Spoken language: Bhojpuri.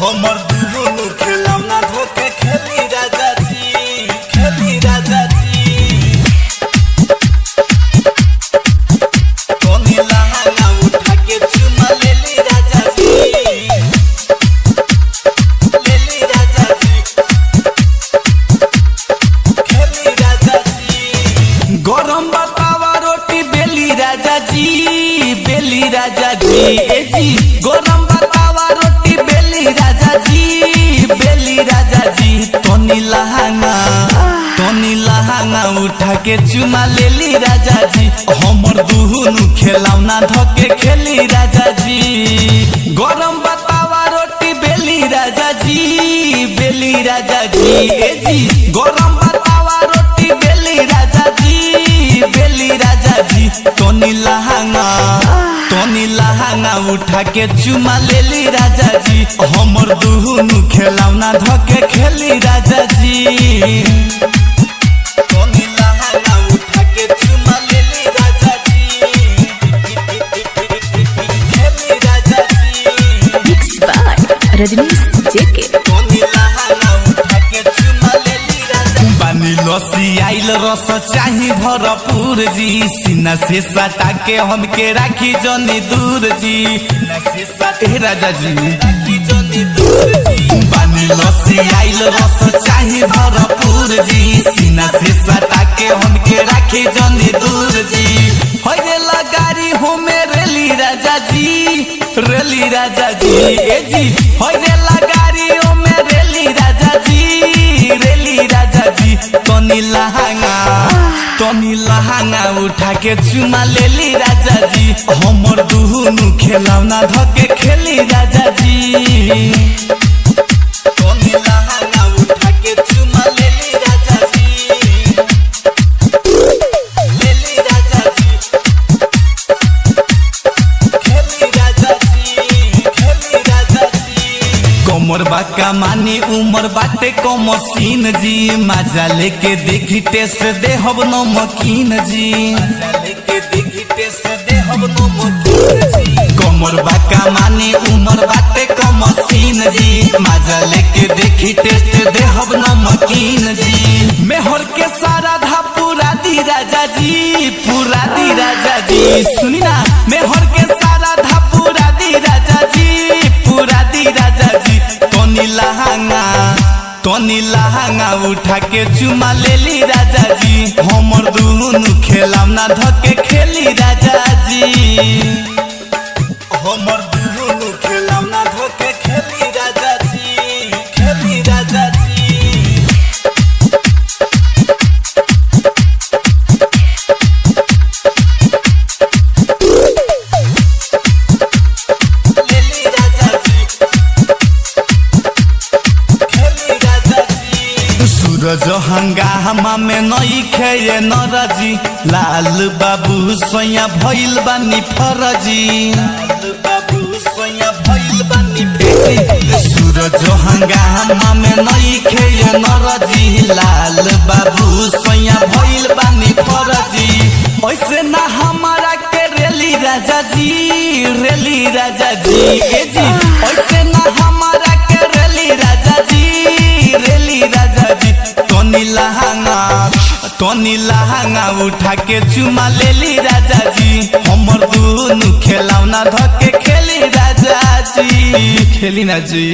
हमर दुनु खिलौना धोके खेली राजा जी, खेली राजा जी। तोनी लहंगा उठा के चुमा लेली राजा जी, लेली राजा जी, खेली राजा जी। गरम बतावा रोटी बेली राजा जी, बेली राजा जी। ए जी गरम बतावा रोटी बेली राजा जी, बेली राजा जी। तोनी लहंगा उठा के चुमा लेली राजा जी, हमर दुनु खिलौना धोके खेली राजा जी। गरम बतावा रोटी बेली राजा जी, बेली राजा जी। ए जी गरम बतावा रोटी बेली राजा जी, बेली राजा जी। तोनी लहंगा उठा के चुमा लेली राजा जी, हमर दुनु खिलौना धोके खेली राजा जी। तोनी लहंगा उठा के चुमा लेली राजा जी, खेली राजा जी। मिक्स बाय रजनीश जेके। तोनी लहंगा उठा के चुमा लेली राजा जी। पानी लस्सी आइल रस चाही भरपूर जी, सीना से सटा के हमके राखी जनी दूर जी, सीना से सटे राजा जी राखी जनी दूर जी। पानी लस्सी आइल रस चाही भरपूर जी, सीना से सटा के हमके राखी जनी दूर जी। होइले लगारी हो मेरेली राजा जी, रेली राजा जी। ए जी होइले लगारी हो मेरेली राजा जी, रेली राजा जी। तोनी लहंगा उठा के चुमा लेली राजा जी, हमर दुनु खिलौना धोके खेली राजा जी। तोनी लहंगा उठा के चुमा लेली राजा जी, लेली राजा जी, खेली राजा जी, खेली राजा जी। कमर बाका मानी उमर बाटे को मशीन जी, मजा लेके देखी टेस्ट दे हब नमकीन जी, मजा लेके देखी टेस्ट दे हब नमकीन जी। कमर बाका मानी उमर बाटे को मशीन जी, मजा लेके देखी टेस्ट दे हब नमकीन जी। मेहर के सारा धा पूरा दी राजा जी, पूरा दी राजा जी। सुनी ना मेहर के सारा धा पूरा दी राजा जी, पूरा दी राजा जी। तोनी लहंगा उठा के चुमा लेली राजा जी, हमर दुनु खिलौना धोके खेली राजा जी। हमर दुनु खिलौना धोके खेली राजा जी, खेली राजा जी। लेली राजा जी, खेली राजा जी। सूरज हंगामा में नई खेये नरजी, लाल बाबू सोया भइल बानी फरजी, लाल बाबू सोया भइल बानी फरजी। सूरज हंगामा में नई खेये नरजी, लाल बाबू सोया भइल बानी फरजी। ऐसे ना हमारा के रेली राजा जी, रेली राजा जी। ए जी ऐसे ना हमारा के रेली राजा जी, रेली राजा जी। तोनी लहंगा उठा के चुमा लेली राजा जी, हमर दुनु खिलौना धोके खेली राजा जी, खेली ना जी।